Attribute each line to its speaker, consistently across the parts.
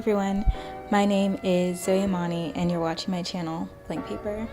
Speaker 1: everyone, my name is Zoe Amani and you're watching my channel, Blank Paper.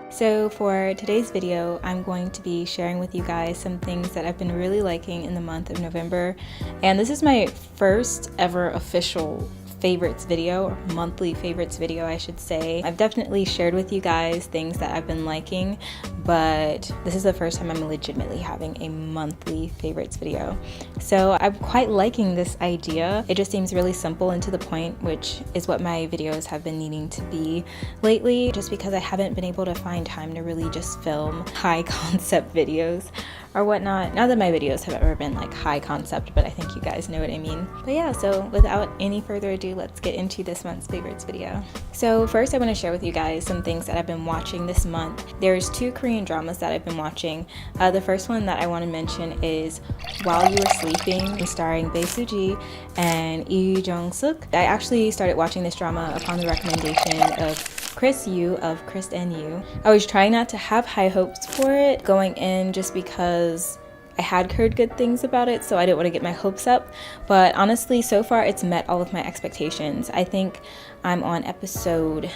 Speaker 1: So for today's video, I'm going to be sharing with you guys some things that I've been really liking in the month of November. And this is my first ever official favorites video, or monthly favorites video I should say. I've definitely shared with you guys things that I've been liking, but this is the first time I'm legitimately having a monthly favorites video. So I'm quite liking this idea. It just seems really simple and to the point, which is what my videos have been needing to be lately, just because I haven't been able to find time to really just film high concept videos or whatnot. Not that my videos have ever been like high concept, but I think you guys know what I mean. But yeah, so without any further ado, let's get into this month's favorites video. So first I want to share with you guys some things that I've been watching this month. There's two Korean dramas that I've been watching. The first one that I want to mention is While You Were Sleeping, starring Bae Suji and Lee Jung-suk. I actually started watching this drama upon the recommendation of Chris Yu of Chris and Yu. I was trying not to have high hopes for it going in just because I had heard good things about it, so I didn't want to get my hopes up. But honestly, so far it's met all of my expectations. I think I'm on episode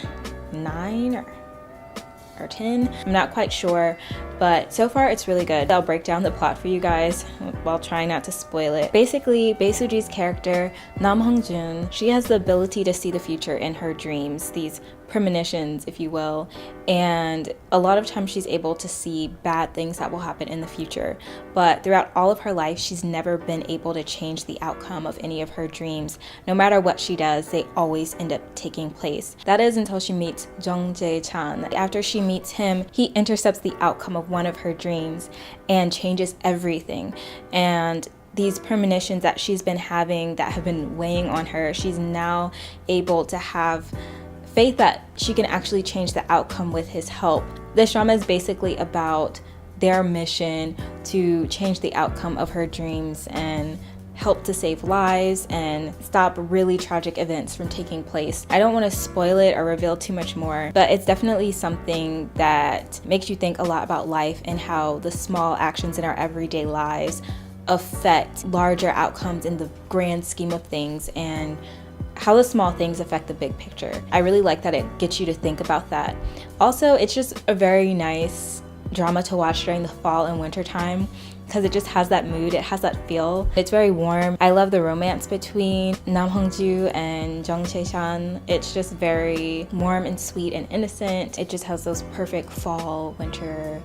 Speaker 1: 9 or 10. I'm not quite sure, but so far it's really good. I'll break down the plot for you guys while trying not to spoil it. Basically, Bae Suji's character, Nam Hong-jun, she has the ability to see the future in her dreams, these premonitions, if you will, and a lot of times she's able to see bad things that will happen in the future. But throughout all of her life, she's never been able to change the outcome of any of her dreams. No matter what she does, they always end up taking place. That is until she meets Jung Jae-chan. After she meets him, he intercepts the outcome of one of her dreams and changes everything. And these premonitions that she's been having that have been weighing on her, she's now able to have faith that she can actually change the outcome with his help. This drama is basically about their mission to change the outcome of her dreams and help to save lives and stop really tragic events from taking place. I don't want to spoil it or reveal too much more, but it's definitely something that makes you think a lot about life and how the small actions in our everyday lives affect larger outcomes in the grand scheme of things, and how the small things affect the big picture. I really like that it gets you to think about that. Also, it's just a very nice drama to watch during the fall and winter time because it just has that mood, it has that feel. It's very warm. I love the romance between Nam Hong-ju and Jung Jae-chan. It's just very warm and sweet and innocent. It just has those perfect fall, winter,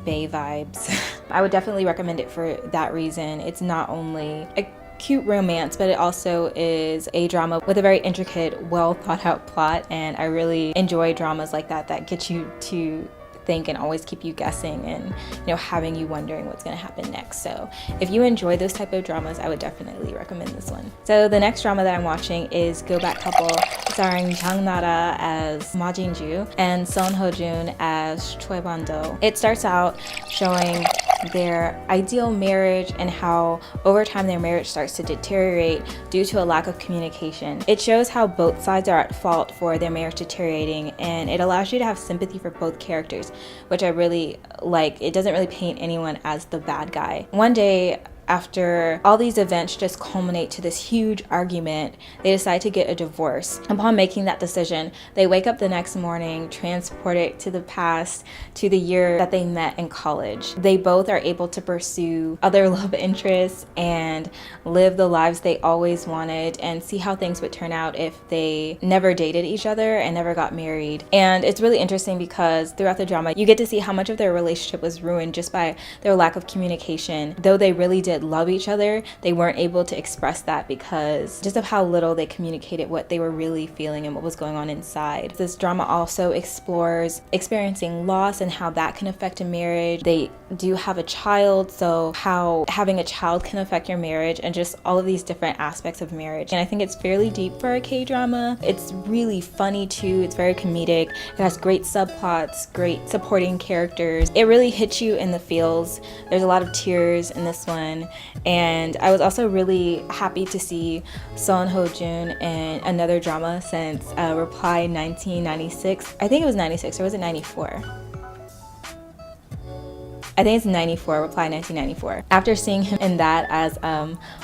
Speaker 1: Bae vibes. I would definitely recommend it for that reason. It's not only a cute romance, but it also is a drama with a very intricate, well thought out plot, and I really enjoy dramas like that that get you to think and always keep you guessing and having you wondering what's going to happen next. So if you enjoy those type of dramas, I would definitely recommend this one. So the next drama that I'm watching is Go Back Couple, starring Jang Nara as Ma Jin-ju and Son Ho-jun as Choi Ban-do. It starts out showing their ideal marriage and how over time their marriage starts to deteriorate due to a lack of communication. It shows how both sides are at fault for their marriage deteriorating, and it allows you to have sympathy for both characters, which I really like. It doesn't really paint anyone as the bad guy. One day, after all these events just culminate to this huge argument, they decide to get a divorce. Upon making that decision, they wake up the next morning, transported to the past, to the year that they met in college. They both are able to pursue other love interests and live the lives they always wanted and see how things would turn out if they never dated each other and never got married. And it's really interesting because throughout the drama, you get to see how much of their relationship was ruined just by their lack of communication. Though they really did love each other, they weren't able to express that because just of how little they communicated what they were really feeling and what was going on inside. This drama also explores experiencing loss and how that can affect a marriage. They do have a child, so how having a child can affect your marriage and just all of these different aspects of marriage. And I think it's fairly deep for a K-drama. It's really funny too. It's very comedic. It has great subplots, great supporting characters. It really hits you in the feels. There's a lot of tears in this one. And I was also really happy to see Son Ho-jun in another drama since Reply 1996. I think it was 96, or was it 94? I think it's 94, Reply 1994. After seeing him in that as,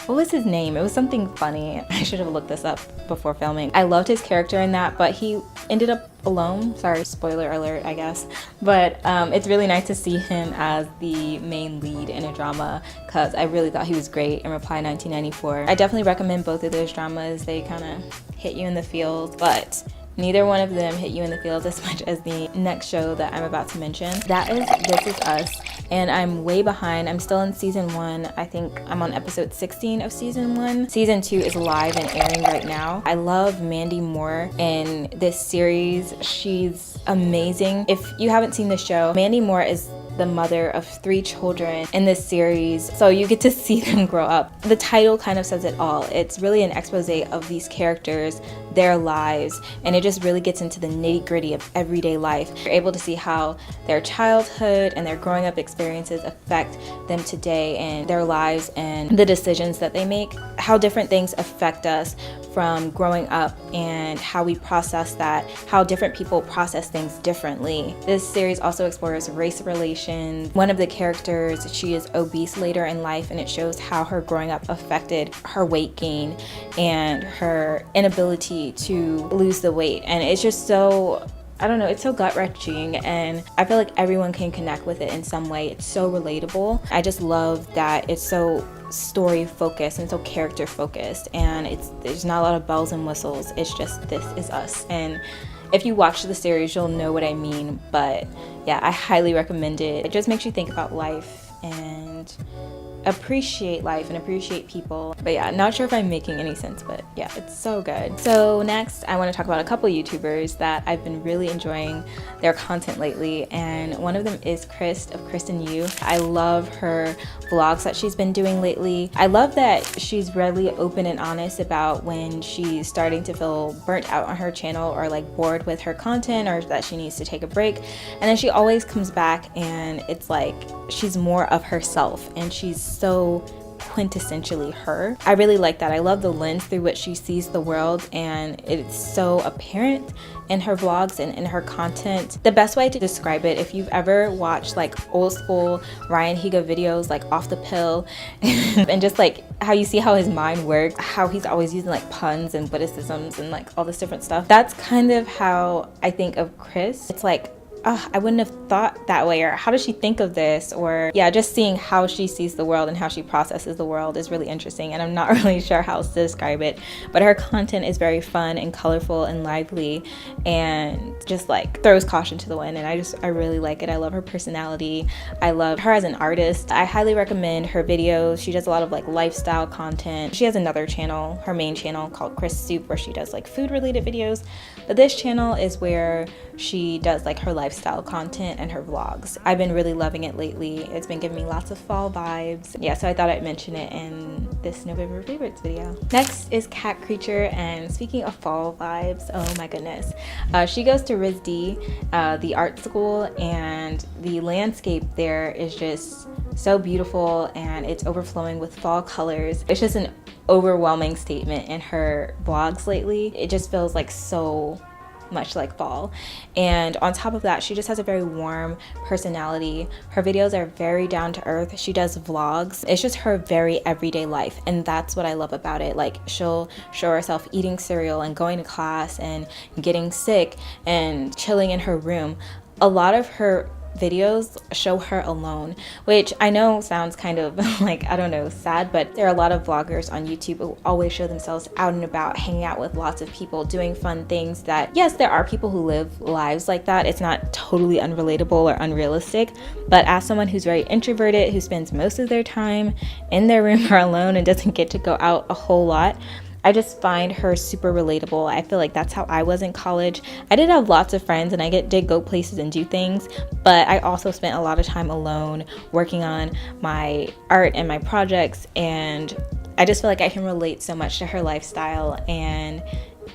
Speaker 1: what was his name? It was something funny. I should have looked this up before filming. I loved his character in that, but he ended up alone. Sorry, spoiler alert, I guess. But it's really nice to see him as the main lead in a drama, because I really thought he was great in Reply 1994. I definitely recommend both of those dramas. They kind of hit you in the feels, but neither one of them hit you in the feels as much as the next show that I'm about to mention. That is This Is Us, and I'm way behind. I'm still in season 1. I think I'm on episode 16 of season 1. Season 2 is live and airing right now. I love Mandy Moore in this series. She's amazing. If you haven't seen the show, Mandy Moore is the mother of 3 children in this series, so you get to see them grow up. The title kind of says it all. It's really an expose of these characters, their lives, and it just really gets into the nitty-gritty of everyday life. You're able to see how their childhood and their growing up experiences affect them today and their lives and the decisions that they make, how different things affect us from growing up and how we process that, how different people process things differently. This series also explores race relations. One of the characters, she is obese later in life, and it shows how her growing up affected her weight gain and her inability to lose the weight. And it's just so, I don't know, it's so gut-wrenching, and I feel like everyone can connect with it in some way. It's so relatable. I just love that it's so story focused and so character focused, and there's not a lot of bells and whistles. It's just This Is Us. And if you watch the series, you'll know what I mean, but yeah, I highly recommend it. It just makes you think about life and appreciate life and appreciate people. But yeah, not sure if I'm making any sense, but yeah, it's so good. So next, I want to talk about a couple YouTubers that I've been really enjoying their content lately, and one of them is Chris of Kristen Yu. I love her vlogs that she's been doing lately. I love that she's really open and honest about when she's starting to feel burnt out on her channel or like bored with her content, or that she needs to take a break, and then she always comes back and it's like she's more of herself and she's so quintessentially her. I really like that. I love the lens through which she sees the world, and it's so apparent in her vlogs and in her content. The best way to describe it, if you've ever watched like old school Ryan Higa videos like Off the Pill and just like how you see how his mind works, how he's always using like puns and witticisms and like all this different stuff, that's kind of how I think of Chris. It's like, oh, I wouldn't have thought that way, or how does she think of this? Or yeah, just seeing how she sees the world and how she processes the world is really interesting, and I'm not really sure how else to describe it, but her content is very fun and colorful and lively and just like throws caution to the wind, and I really like it. I love her personality. I love her as an artist. I highly recommend her videos. She does a lot of like lifestyle content. She has another channel, her main channel called Chris Soup, where she does like food related videos, but this channel is where she does like her lifestyle content and her vlogs. I've been really loving it lately. It's been giving me lots of fall vibes. Yeah, so I thought I'd mention it in this November favorites video. Next is Cat Creature, and speaking of fall vibes, oh my goodness. She goes to RISD, the art school, and the landscape there is just so beautiful and it's overflowing with fall colors. It's just an overwhelming statement in her vlogs lately. It just feels like so much like fall, and on top of that, she just has a very warm personality. Her videos are very down to earth. She does vlogs. It's just her very everyday life, and that's what I love about it. Like, she'll show herself eating cereal and going to class and getting sick and chilling in her room. A lot of her videos show her alone, which I know sounds kind of like, I don't know, sad, but there are a lot of vloggers on YouTube who always show themselves out and about, hanging out with lots of people, doing fun things that, yes, there are people who live lives like that. It's not totally unrelatable or unrealistic, but as someone who's very introverted, who spends most of their time in their room or alone and doesn't get to go out a whole lot, I just find her super relatable. I feel like that's how I was in college. I did have lots of friends and I did go places and do things, but I also spent a lot of time alone working on my art and my projects, and I just feel like I can relate so much to her lifestyle, and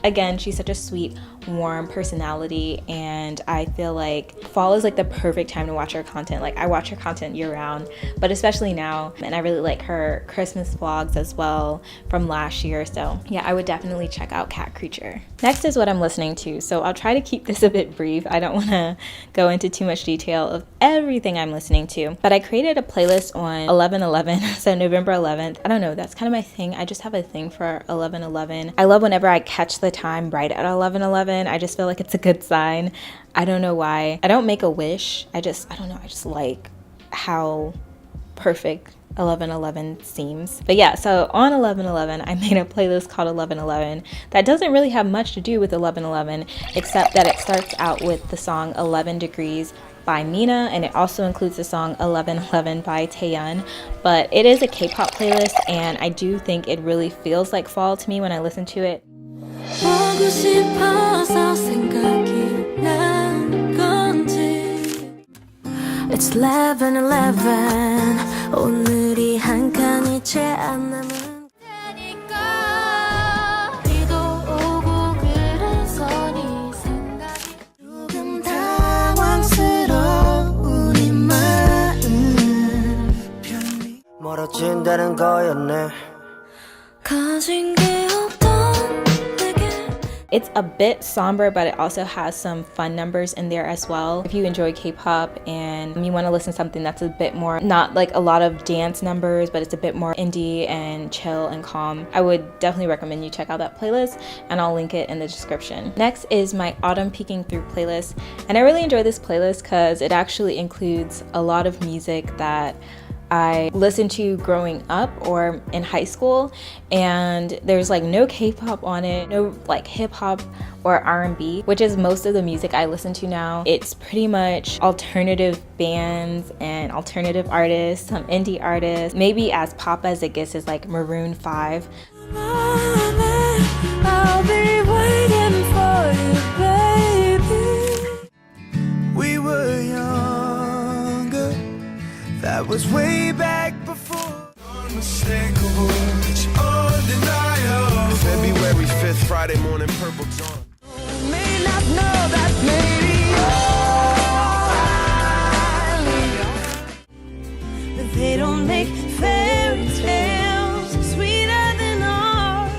Speaker 1: Again, she's such a sweet, warm personality, and I feel like fall is like the perfect time to watch her content. Like I watch her content year round, but especially now, and I really like her Christmas vlogs as well from last year. So yeah, I would definitely check out Cat Creature. Next is what I'm listening to, so I'll try to keep this a bit brief. I don't want to go into too much detail of everything I'm listening to, but I created a playlist on 11/11, so November 11th. I don't know, that's kind of my thing. I just have a thing for 11/11. I love whenever I catch the time right at 11/11. I just feel like it's a good sign. I don't know why. I don't make a wish. I don't know, I just like how perfect 11/11 seems. But yeah, so on 11/11 I made a playlist called 11/11 that doesn't really have much to do with 11/11 except that it starts out with the song 11 Degrees by Mina, and it also includes the song 11/11 by Taeyeon. But it is a K-pop playlist, and I do think it really feels like fall to me when I listen to it. It's 11/11 오늘이 한 칸이 채 안 남은 비도 오고 그래서 네 생각이 조금 당황스러운 이 마음 멀어진다는 거였네 가진 게 없던 내게. It's a bit somber, but it also has some fun numbers in there as well. If you enjoy K-pop and you want to listen to something that's a bit more, not like a lot of dance numbers, but it's a bit more indie and chill and calm, I would definitely recommend you check out that playlist, and I'll link it in the description. Next is my Autumn Peeking Through playlist, and I really enjoy this playlist because it actually includes a lot of music that I listened to growing up or in high school, and there's like no K-pop on it, no like hip-hop or R&B, which is most of the music I listen to now. It's pretty much alternative bands and alternative artists, some indie artists. Maybe as pop as it gets is like Maroon 5. I'll be waiting for you, baby. We were younger. That was way back before. Unmistakable, it's undeniable. February 5th, Friday morning, purple dawn. May not know that maybe but they don't make fairy tales sweeter than ours.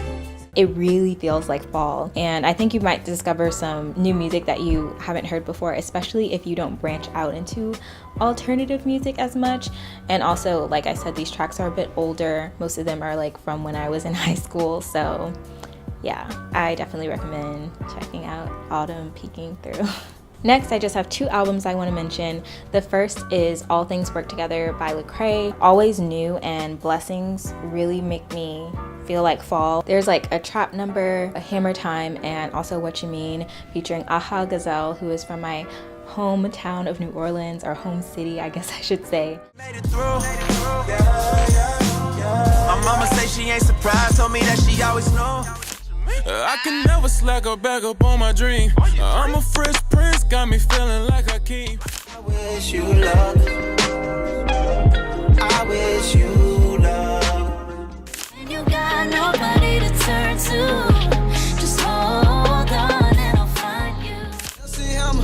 Speaker 1: It really feels like fall, and I think you might discover some new music that you haven't heard before, especially if you don't branch out into alternative music as much. And also, like I said, these tracks are a bit older. Most of them are like from when I was in high school, so yeah, I definitely recommend checking out Autumn Peeking Through. Next, I just have two albums I want to mention. The first is All Things Work Together by Lecrae. Always New and Blessings really make me feel like fall. There's like a trap number, a Hammer Time, and also What You Mean featuring Aha Gazelle, who is from my hometown of New Orleans, or home city, I guess I should say. Made it through. My mama say she ain't surprised, told me that she always know. I can never slack or back up on my dream. I'm a fresh prince, got me feeling like a king. I wish you luck. I wish you luck. And you got nobody to turn to. Just hold on and I'll find you. See him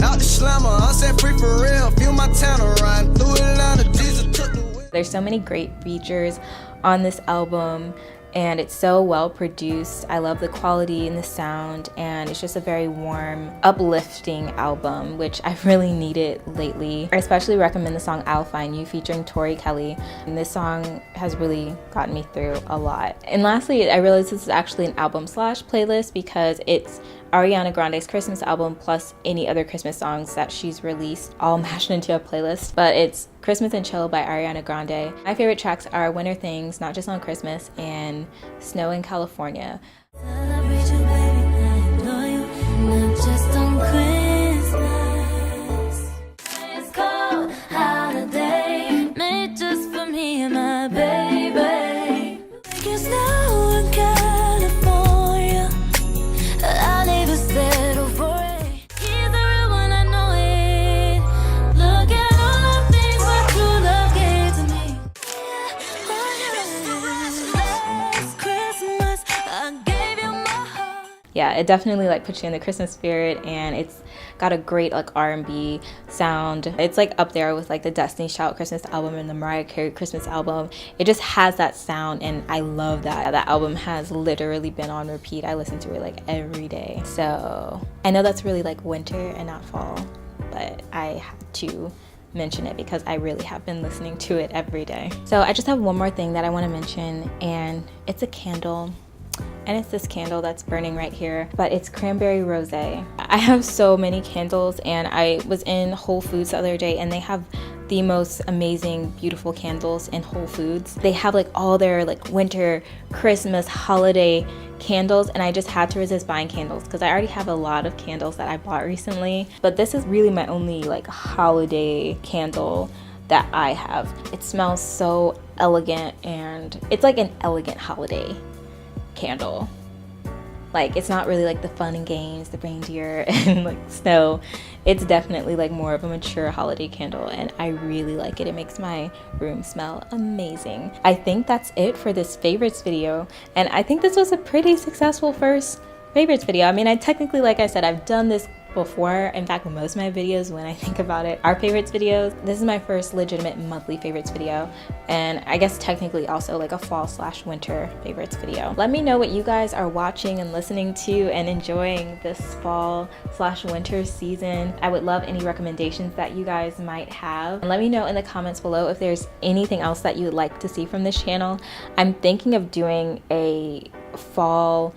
Speaker 1: out the slammer, I set free for real. Feel my town around through Atlanta, diesel took the way. There's so many great features on this album, and it's so well produced. I love the quality and the sound, and it's just a very warm, uplifting album, which I've really needed lately. I especially recommend the song I'll Find You featuring Tori Kelly, and this song has really gotten me through a lot. And lastly, I realized this is actually an album/playlist because it's Ariana Grande's Christmas album plus any other Christmas songs that she's released all mashed into a playlist. But it's Christmas and Chill by Ariana Grande. My favorite tracks are Winter Things, Not Just on Christmas, and Snow in California. Celebrate you, baby, I adore you, not just on Christmas. It's called Holiday, made just for me and my baby. Because now in California, I'll never settle for it. He's the real one, I know it. Look at all the things my true love gave to me. Last Christmas, I gave you my heart. yeah, it definitely like puts you in the Christmas spirit, and it's got a great like R&B sound. It's like up there with like the Destiny's Child Christmas album and the Mariah Carey Christmas album. It just has that sound, and I love that. That album has literally been on repeat. I listen to it like every day. So I know that's really like winter and not fall, but I have to mention it because I really have been listening to it every day. So I just have one more thing that I want to mention, and it's a candle. And it's this candle that's burning right here, but it's cranberry rosé. I have so many candles, and I was in Whole Foods the other day, and they have the most amazing, beautiful candles in Whole Foods. They have like all their like winter, Christmas, holiday candles, and I just had to resist buying candles because I already have a lot of candles that I bought recently. But this is really my only like holiday candle that I have. It smells so elegant, and it's like an elegant holiday candle. Like, it's not really like the fun and games, the reindeer and like snow. It's definitely like more of a mature holiday candle, and I really like it. It makes my room smell amazing. I think that's it for this favorites video, and I think this was a pretty successful first favorites video. I mean, I technically, like I said, I've done this before. In fact, most of my videos, when I think about it, are favorites videos. This is my first legitimate monthly favorites video, and I guess technically also like a fall/winter favorites video. Let me know what you guys are watching and listening to and enjoying this fall/winter season. I would love any recommendations that you guys might have, and let me know in the comments below if there's anything else that you would like to see from this channel. I'm thinking of doing a fall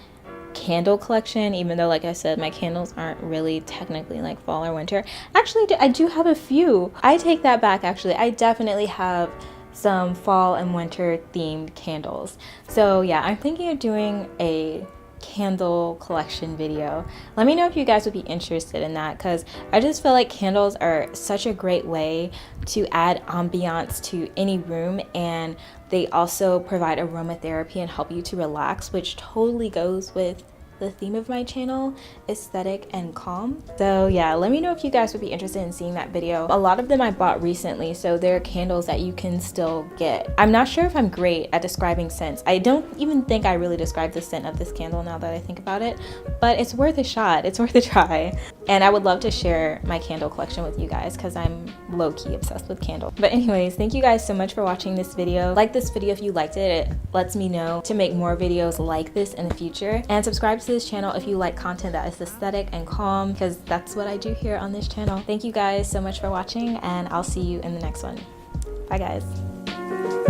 Speaker 1: candle collection, even though, like I said, my candles aren't really technically like fall or winter. Actually, I do have a few. I take that back. Actually, I definitely have some fall and winter themed candles. So yeah, I'm thinking of doing a candle collection video. Let me know if you guys would be interested in that, because I just feel like candles are such a great way to add ambiance to any room, and they also provide aromatherapy and help you to relax, which totally goes with the theme of my channel, aesthetic and calm. So yeah, let me know if you guys would be interested in seeing that video. A lot of them I bought recently, so they're candles that you can still get. I'm not sure if I'm great at describing scents. I don't even think I really described the scent of this candle now that I think about it, but it's worth a shot. It's worth a try. And I would love to share my candle collection with you guys because I'm low-key obsessed with candles. But anyways, thank you guys so much for watching this video. Like this video if you liked it. It lets me know to make more videos like this in the future. And subscribe to this channel if you like content that is aesthetic and calm, because that's what I do here on this channel. Thank you guys so much for watching, and I'll see you in the next one. Bye guys.